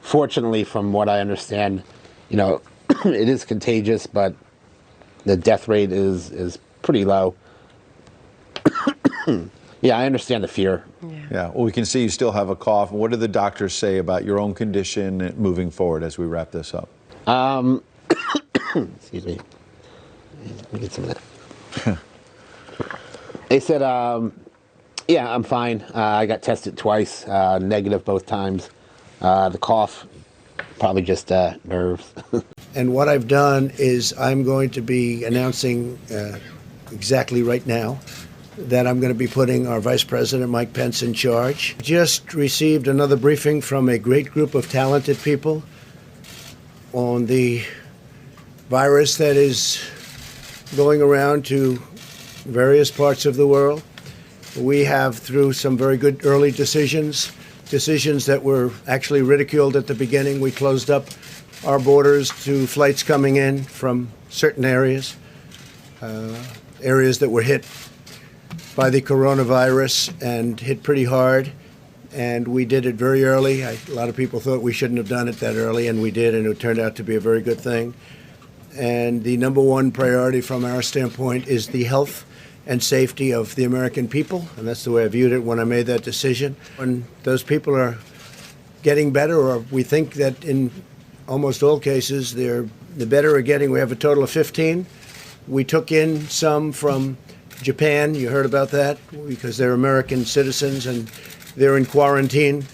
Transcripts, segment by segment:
fortunately, from what I understand, it is contagious, but the death rate is pretty low. Yeah, I understand the fear. Yeah. Well, we can see you still have a cough. What do the doctors say about your own condition moving forward as we wrap this up? Excuse me. Let me get some of that. They said, yeah, I'm fine. I got tested twice, negative both times. The cough, probably just nerves. And what I've done is I'm going to be announcing exactly right now that I'm going to be putting our Vice President, Mike Pence, in charge. Just received another briefing from a great group of talented people on the virus that is going around to various parts of the world. We have, through some very good early decisions that were actually ridiculed at the beginning, we closed up our borders to flights coming in from certain areas, areas that were hit by the coronavirus and hit pretty hard. And we did it very early. A lot of people thought we shouldn't have done it that early, and we did, and it turned out to be a very good thing. And the number one priority from our standpoint is the health and safety of the American people, and that's the way I viewed it when I made that decision. When those people are getting better, or we think that in almost all cases the better are getting, we have a total of 15. We took in some from Japan, you heard about that, because they're American citizens and they're in quarantine,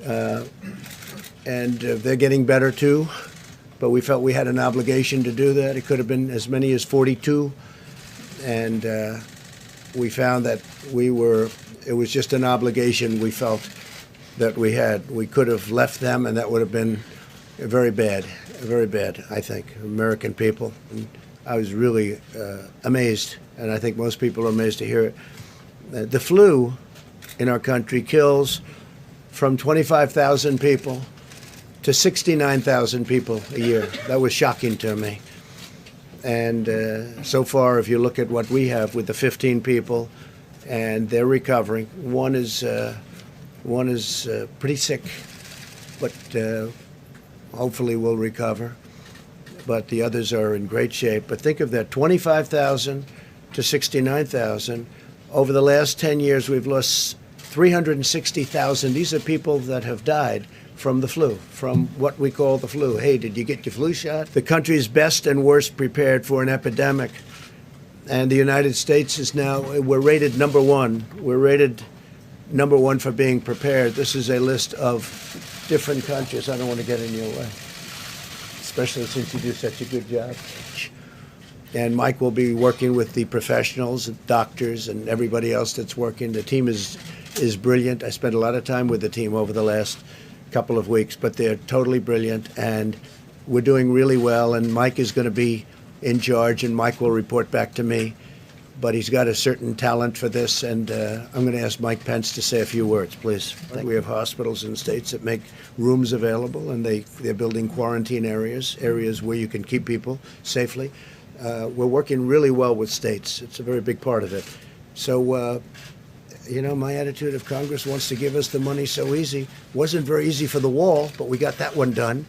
and they're getting better too. But we felt we had an obligation to do that. It could have been as many as 42. And we found that it was just an obligation we felt that we had. We could have left them, and that would have been very bad, I think, American people. And I was really amazed, and I think most people are amazed to hear it. The flu in our country kills from 25,000 people to 69,000 people a year. That was shocking to me. And so far, if you look at what we have with the 15 people, and they're recovering, one is pretty sick, but hopefully will recover. But the others are in great shape. But think of that, 25,000 to 69,000. Over the last 10 years, we've lost 360,000. These are people that have died from the flu, from what we call the flu. Hey, did you get your flu shot? The country's best and worst prepared for an epidemic. And the United States is now, we're rated number one. We're rated number one for being prepared. This is a list of different countries. I don't want to get in your way, especially since you do such a good job. And Mike will be working with the professionals, doctors, and everybody else that's working. The team is brilliant. I spent a lot of time with the team over the last couple of weeks, but they're totally brilliant, and we're doing really well. And Mike is going to be in charge, and Mike will report back to me. But he's got a certain talent for this, and I'm going to ask Mike Pence to say a few words, please. We have hospitals in states that make rooms available, and they're building quarantine areas where you can keep people safely. We're working really well with states. It's a very big part of it. So, my attitude, if Congress wants to give us the money so easy, wasn't very easy for the wall, but we got that one done.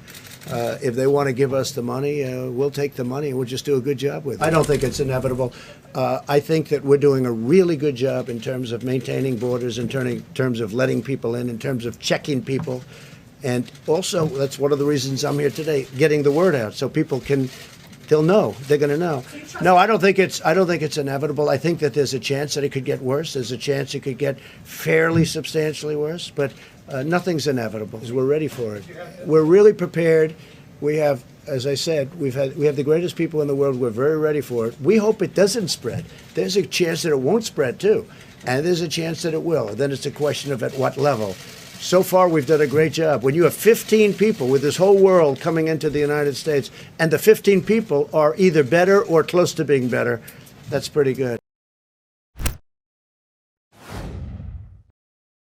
If they want to give us the money, we'll take the money and we'll just do a good job with it. I don't think it's inevitable. I think that we're doing a really good job in terms of maintaining borders, in terms of letting people in terms of checking people. And also, that's one of the reasons I'm here today, getting the word out so people they'll know. They're going to know. No, I don't think it's inevitable. I think that there's a chance that it could get worse. There's a chance it could get fairly substantially worse, but nothing's inevitable. We're ready for it. We're really prepared. We have, as I said, we have the greatest people in the world. We're very ready for it. We hope it doesn't spread. There's a chance that it won't spread too, and there's a chance that it will. Then it's a question of at what level. So far, we've done a great job. When you have 15 people with this whole world coming into the United States, and the 15 people are either better or close to being better, that's pretty good.